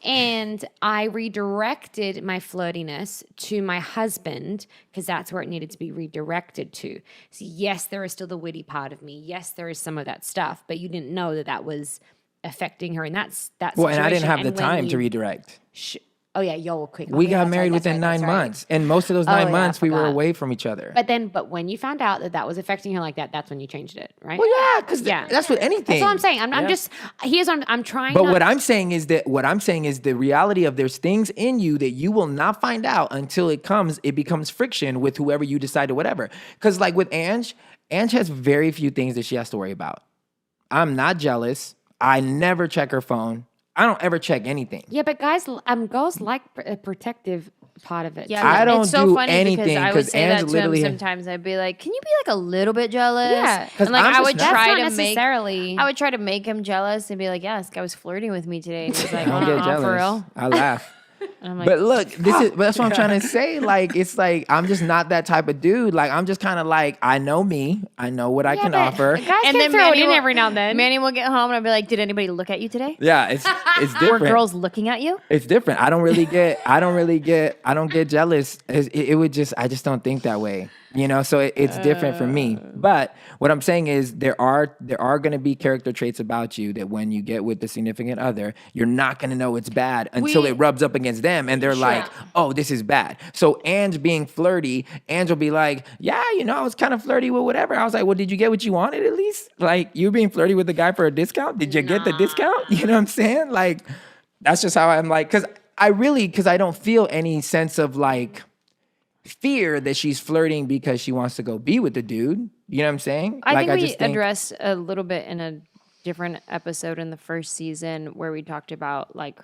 And I redirected my flirtiness to my husband because that's where it needed to be redirected to. So yes, there is still the witty part of me. Yes, there is some of that stuff, but you didn't know that was affecting her. And that's that well, and I didn't situation. have And the when time you- to redirect. Oh yeah, y'all were quick. We Okay, got that's married right, within that's 9 right. months. And most of those Oh, 9 yeah, I months, we were forgot. away from each other. But when you found out that was affecting her like that, that's when you changed it, right? Well, yeah, because Yeah. that's with anything. That's what I'm saying. I'm just, I'm trying But not, what I'm saying is the reality of there's things in you that you will not find out until it becomes friction with whoever you decide to whatever. Because like with Ange has very few things that she has to worry about. I'm not jealous. I never check her phone. I don't ever check anything. Yeah, but girls like a protective part of it. Yeah, I but don't it's so do funny anything because I would 'cause say Ange that to him literally- sometimes. I'd be like, "Can you be like a little bit jealous?" Yeah. 'Cause and like I'm I just would not. try That's to not make. necessarily. I would try to make him jealous and be like, "Yeah, this guy was flirting with me today." And he's like, I don't get For jealous. real?" I laugh. And I'm like, But look, but that's what I'm trying to say. Like, it's like I'm just not that type of dude. Like, I'm just kind of like, I know me. I know what I can offer. Guys can throw it in every now and then. Manny will get home and I'll be like, "Did anybody look at you today? Yeah, it's Were different. girls looking at you?" It's different. I don't get jealous. I just don't think that way. So it's different for me. But what I'm saying is there are going to be character traits about you that when you get with the significant other, you're not going to know it's bad until it rubs up against them and they're like, oh, this is bad. So Ange being flirty, Ange will be like, yeah, I was kind of flirty with whatever. I was like, well, did you get what you wanted at least? Like, you being flirty with the guy for a discount? Did you get the discount? You know what I'm saying? Like, that's just how I'm like, because I don't feel any sense of like fear that she's flirting because she wants to go be with the dude. You know what I'm saying? I think we just think addressed a little bit in a different episode in the first season where we talked about like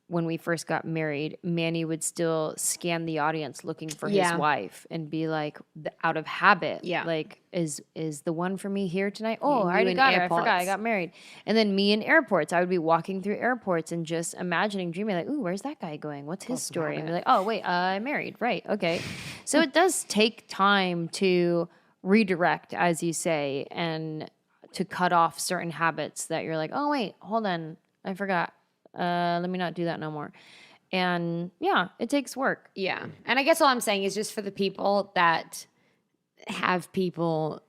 when we first got married, Manny would still scan the audience looking for his wife and be like, out of habit, like, is the one for me here tonight? Oh, I already got her. I forgot I got married. And then me in airports, I would be walking through airports and just imagining, dreaming like, ooh, where's that guy going? What's his story? And be like, oh, wait, I'm married. Right. Okay. So it does take time to redirect, as you say, and to cut off certain habits that you're like, oh, wait, hold on. I forgot. Let me not do that no more. And yeah, it takes work. Yeah. And I guess all I'm saying is just for the people that have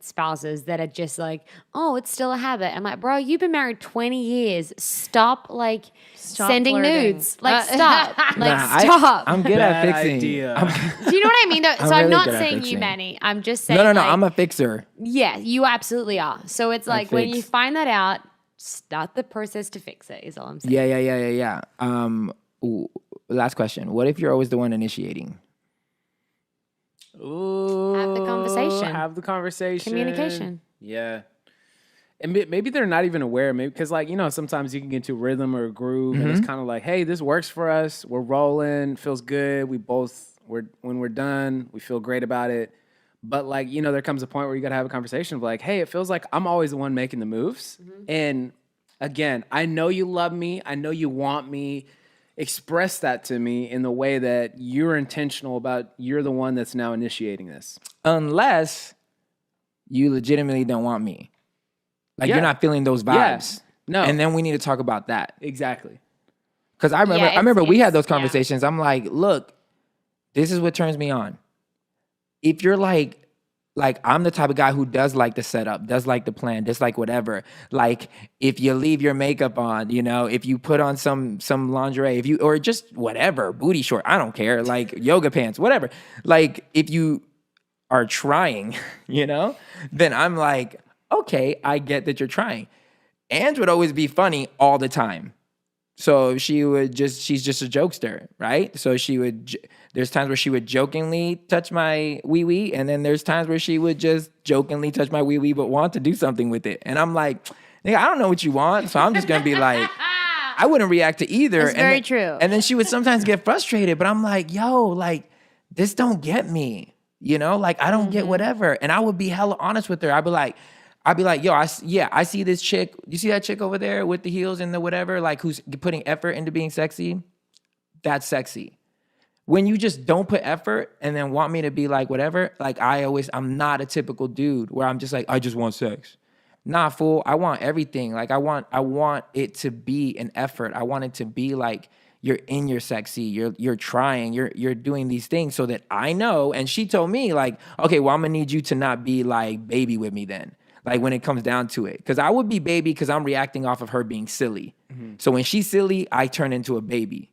spouses that are just like, oh, it's still a habit. I'm like, bro, you've been married 20 years. Stop sending flirting. nudes. Like, stop. Stop. I'm good at fixing. Idea. Do you know what I mean? So I'm really not good at saying you, fixing. Manny. I'm just saying. No. I'm a fixer. Yeah, you absolutely are. So it's like when you fix. find that out, start the process to fix it, is all I'm saying. Yeah. Last question. What if you're always the one initiating? Ooh, Have the conversation. Have the conversation. Communication. Yeah. And maybe they're not even aware. Maybe because, like, sometimes you can get into a rhythm or a groove, and it's kind of like, hey, this works for us. We're rolling. Feels good. When we're done, we feel great about it. But, like, there comes a point where you got to have a conversation of like, hey, it feels like I'm always the one making the moves. And again, I know you love me. I know you want me. Express that to me in the way that you're intentional about. You're the one that's now initiating this. Unless you legitimately don't want me. Like, you're not feeling those vibes. Yeah. No. And then we need to talk about that. Exactly. Because I remember, Yeah, we had those conversations. I'm like, look, this is what turns me on. If you're like I'm the type of guy who does like the setup, does like the plan, does like whatever. Like, if you leave your makeup on, if you put on some lingerie, or just whatever, booty short, I don't care, like yoga pants, whatever. Like, if you are trying, then I'm like, okay, I get that you're trying. Ange would always be funny all the time. So she's just a jokester, right? So there's times where she would jokingly touch my wee-wee, and then there's times where she would just jokingly touch my wee-wee but want to do something with it. And I'm like, nigga, I don't know what you want, so I'm just going to be like, I wouldn't react to either. That's very true. And then she would sometimes get frustrated, but I'm like, yo, like, this don't get me, Like, I don't get whatever. And I would be hella honest with her. I'd be like, yo, I see this chick. You see that chick over there with the heels and the whatever, like, who's putting effort into being sexy? That's sexy. When you just don't put effort and then want me to be like whatever, like, I'm not a typical dude where I'm just like, I just want sex. Nah, fool, I want everything. Like, I want it to be an effort. I want it to be like, you're in your sexy, you're trying, you're doing these things so that I know. And she told me, like, okay, well, I'm gonna need you to not be like baby with me then. Like, when it comes down to it. Because I would be baby because I'm reacting off of her being silly. So when she's silly, I turn into a baby.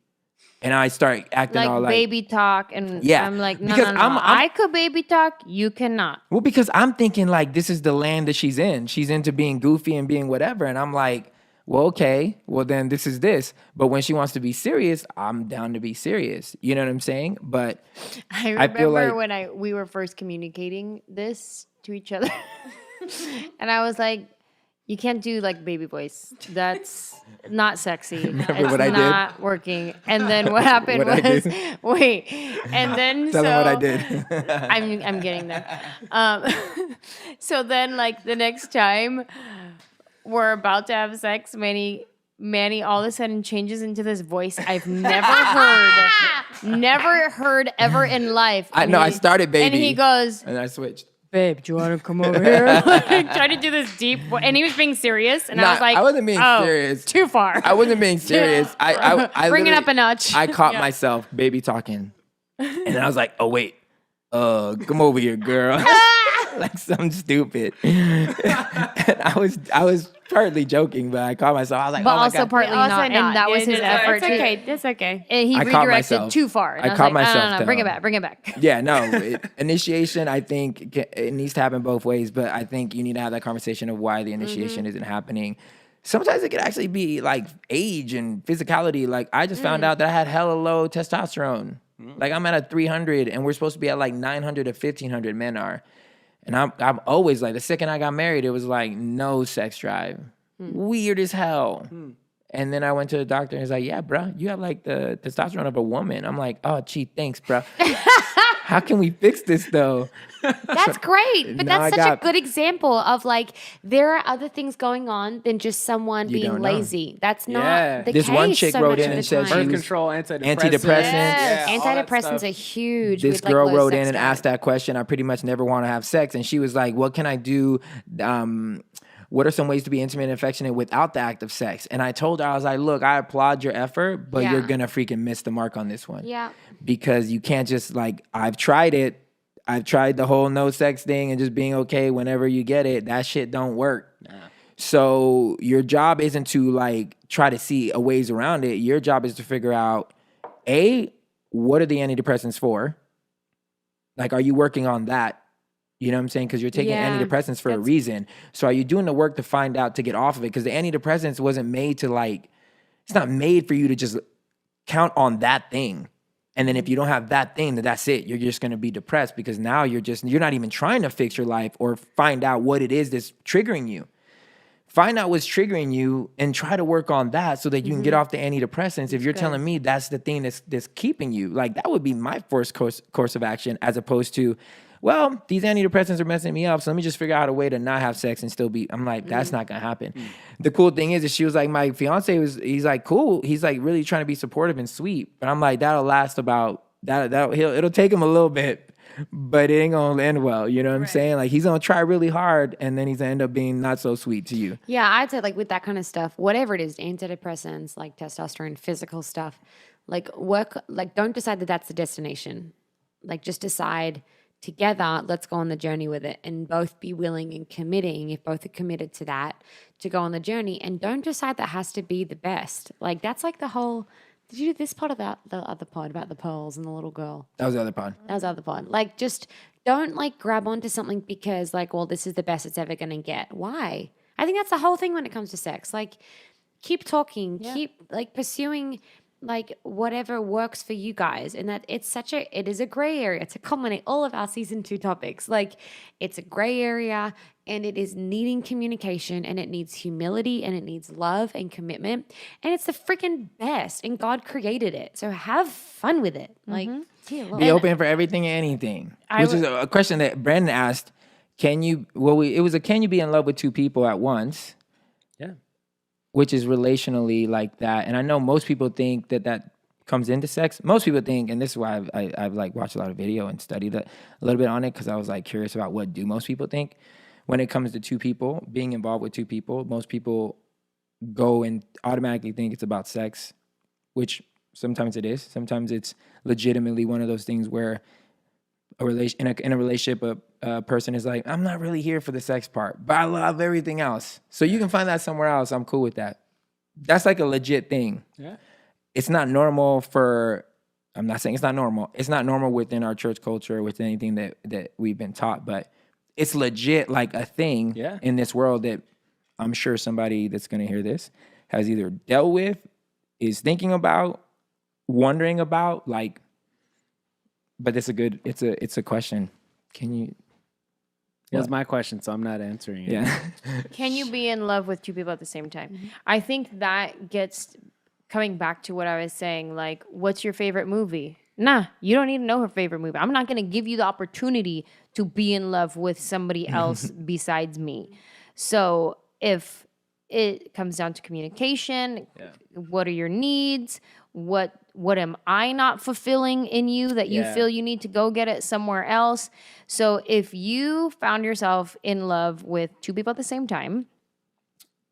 And I start acting all like... baby talk. And I'm like, no. I could baby talk. You cannot. Well, because I'm thinking, like, this is the land that she's in. She's into being goofy and being whatever. And I'm like, well, okay. Well, then this is this. But when she wants to be serious, I'm down to be serious. You know what I'm saying? But I remember feel like... when we were first communicating this to each other. And I was like, you can't do like baby voice. That's not sexy. It's what I did? not working. And then what happened was, wait. And then Tell them what I did. I'm getting there. So then, like, the next time we're about to have sex, Manny all of a sudden changes into this voice I've never heard ever in life. I started baby. And he goes, and I switched. babe, do you want to come over here? Like, try to do this deep voice. And he was being serious. And I was like, I wasn't being serious. Too far. I wasn't being serious. I Bring it up a notch. I caught myself baby talking. And I was like, oh, wait. Come over here, girl. Like something stupid. And I was partly joking, but I caught myself. I was like, but oh my also God. partly not. And that was his effort. It's okay. It's okay. And he I caught redirected myself. too far. And I caught myself. No, bring it back. Yeah, no. Initiation, I think it needs to happen both ways, but I think you need to have that conversation of why the initiation isn't happening. Sometimes it could actually be like age and physicality. Like, I just found out that I had hella low testosterone. Like, I'm at a 300 and we're supposed to be at like 900 to 1500 men are. And I'm always like, the second I got married, it was like no sex drive. Weird as hell. And then I went to the doctor and he's like, yeah, bro, you have like the testosterone of a woman. I'm like, oh, gee, thanks, bro. How can we fix this though? That's great. But Now that's I such a got- good example of like, there are other things going on than just someone being don't know. lazy. That's Yeah. not the This case one chick so wrote much in of and the said time. she Birth was control, antidepressants. antidepressants. Yes. all that Antidepressants stuff. are huge. This with, like, girl low wrote sex in and drive. asked that question. I pretty much never want to have sex. And she was like, what can I do? What are some ways to be intimate and affectionate without the act of sex? And I told her, I was like, look, I applaud your effort, but Yeah. you're going to freaking miss the mark on this one. Yeah. Because you can't just like, I've tried it. I've tried the whole no sex thing and just being okay whenever you get it. That shit don't work. So your job isn't to like try to see a ways around it. Your job is to figure out, A, what are the antidepressants for? Like, are you working on that? You know what I'm saying? Because you're taking Yeah, antidepressants for a reason. So are you doing the work to find out to get off of it? Because the antidepressants wasn't made to like, it's not made for you to just count on that thing. And then if you don't have that thing, then that's it. You're just going to be depressed because now you're not even trying to fix your life or find out what it is that's triggering you. Find out what's triggering you and try to work on that so that you can get off the antidepressants. If you're telling me that's the thing that's keeping you, like that would be my first course of action, as opposed to, well, these antidepressants are messing me up, so let me just figure out a way to not have sex and still be. I'm like, that's not gonna happen. The cool thing is that she was like, my fiance he's like cool. He's like really trying to be supportive and sweet, but I'm like, that'll last about it'll take him a little bit, but it ain't gonna end well. You know what I'm saying? Like he's gonna try really hard, and then he's gonna end up being not so sweet to you. Yeah, I'd say like with that kind of stuff, whatever it is, antidepressants, like testosterone, physical stuff, like don't decide that that's the destination. Like just decide together, let's go on the journey with it and both be willing and committing, if both are committed to that, to go on the journey. And don't decide that has to be the best. Like that's like the whole, did you do this part about the other pod about the pearls and the little girl? That was the other pod. That was the other pod. Like just don't like grab onto something because like, well, this is the best it's ever going to get. Why? I think that's the whole thing when it comes to sex. Like keep talking, keep like pursuing like whatever works for you guys. And that it is a gray area to culminate all of our season 2 topics. Like it's a gray area and it is needing communication and it needs humility and it needs love and commitment. And it's the freaking best. And God created it. So have fun with it. Like Be open for everything and anything. Which is a question that Brandon asked. Can you be in love with two people at once? Yeah. Which is relationally like that. And I know most people think that comes into sex. Most people think, and this is why I've like watched a lot of video and studied a little bit on it, because I was like curious about what do most people think when it comes to two people, being involved with two people. Most people go and automatically think it's about sex, which sometimes it is. Sometimes it's legitimately one of those things where in a relationship, a person is like, I'm not really here for the sex part, but I love everything else. So you can find that somewhere else. I'm cool with that. That's like a legit thing. Yeah. It's not normal I'm not saying it's not normal. It's not normal within our church culture, with anything that we've been taught, but it's legit like a thing in this world that I'm sure somebody that's going to hear this has either dealt with, is thinking about, wondering about, like, but it's a question. Can you? It was my question, so I'm not answering it. Yeah. Can you be in love with two people at the same time? I think that gets coming back to what I was saying, like, what's your favorite movie? Nah, you don't need to know her favorite movie. I'm not going to give you the opportunity to be in love with somebody else besides me. So if it comes down to communication, what are your needs? What am I not fulfilling in you that you feel you need to go get it somewhere else? So if you found yourself in love with two people at the same time,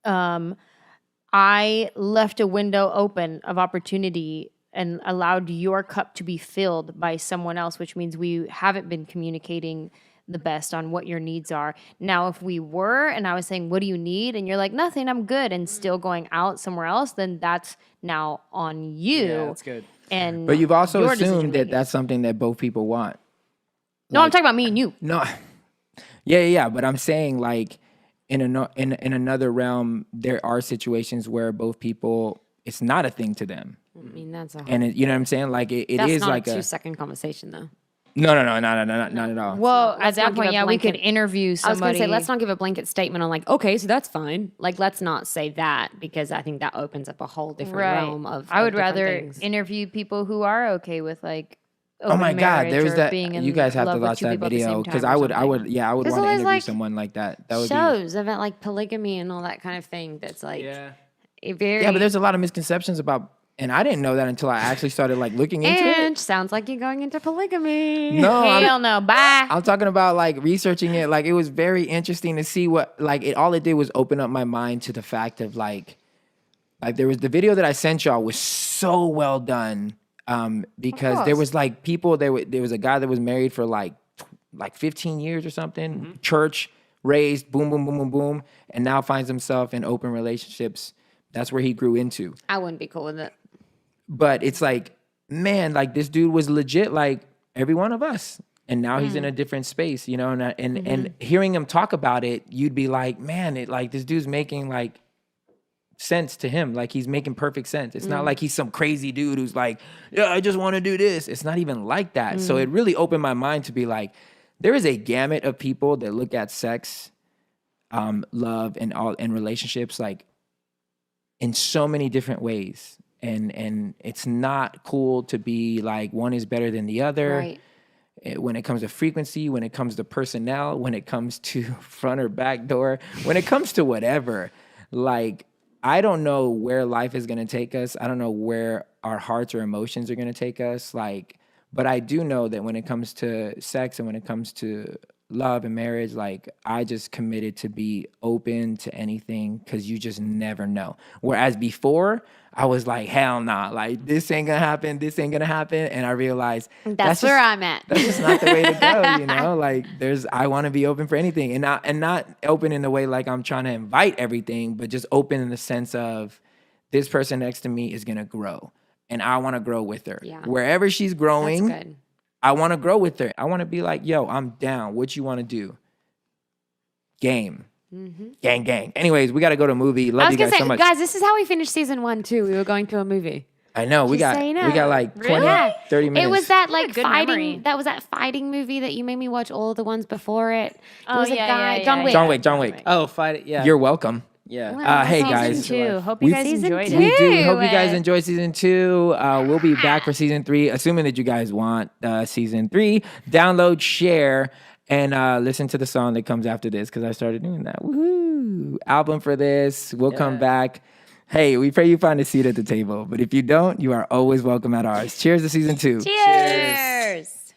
I left a window open of opportunity and allowed your cup to be filled by someone else, which means we haven't been communicating the best on what your needs are. Now, if we were, and I was saying, what do you need? And you're like, nothing, I'm good, and still going out somewhere else, then that's now on you. Yeah, that's good. And But you've also your assumed that decision-making. that's something that both people want. No, I'm talking about me and you. No. Yeah. But I'm saying, like, in another realm, there are situations where both people, it's not a thing to them. I mean, that's a whole, And you know what I'm saying? Like, it that's is not like a a 2-second conversation though. No, not at all. Well, at Let's that not give point, a yeah, we could blanket- interview I was going somebody. to say, let's not give a blanket statement on like, okay, so that's fine. Like, let's not say that because I think that opens up a whole different realm of. I would different rather things. interview people who are okay with like. Oh my open God, marriage there's or that. being in You guys have to love with watch two that people at the video same because time I or would something. want to There's interview always, like, someone like that. That would shows about like polygamy and all that kind of thing. That's like very. Yeah, but there's a lot of misconceptions about, and I didn't know that until I actually started like looking into and it. sounds like you're going into polygamy. No, Hell no, bye. I'm talking about like researching it. Like it was very interesting to see what like it. All it did was open up my mind to the fact of like there was the video that I sent y'all was so well done. Because there was like people there was a guy that was married for like 15 years or something, church raised, boom, boom, boom, boom, boom, and now finds himself in open relationships. That's where he grew into. I wouldn't be cool with it. But it's like, man, like this dude was legit like every one of us. And now he's in a different space, you know, and hearing him talk about it, you'd be like, man, it like this dude's making like sense to him. Like he's making perfect sense. It's not like he's some crazy dude who's like, yeah, I just want to do this. It's not even like that. So it really opened my mind to be like, there is a gamut of people that look at sex, love, and relationships like in so many different ways. And it's not cool to be like one is better than the other. Right. When it comes to frequency, when it comes to personnel, when it comes to front or back door, when it comes to whatever, like, I don't know where life is going to take us. I don't know where our hearts or emotions are going to take us. Like, but I do know that when it comes to sex and when it comes to love and marriage, like I just committed to be open to anything because you just never know. Whereas before, I was like, hell nah, like this ain't gonna happen, this ain't gonna happen. And I realized That's where I'm at. That's just not the way to go, you know? Like I wanna be open for anything. And not open in the way like I'm trying to invite everything, but just open in the sense of this person next to me is gonna grow. And I wanna grow with her. Yeah. Wherever she's growing, That's good. I wanna grow with her. I wanna be like, yo, I'm down. What you wanna do? Game. Gang. Anyways, we got to go to a movie. Love I was you gonna guys say, so much. guys, this is how we finished season 1 too. We were going to a movie. I know. We got so you know. like 20, Yeah. 30 minutes. It was that like good fighting. memory. That was that fighting movie that you made me watch all the ones before it. There Oh, was a yeah, guy, yeah, John yeah, Wick. John Wick. Oh, fight it. Yeah. You're welcome. yeah. Hey Season guys. 2. Hope We- you guys Season enjoyed 2. it. We do. Hope you Do guys it. enjoy season 2. We'll be back for season 3, assuming that you guys want season 3. Download, share, and listen to the song that comes after this because I started doing that. Woohoo! Album for this. We'll come back. Hey, we pray you find a seat at the table. But if you don't, you are always welcome at ours. Cheers to season 2. Cheers.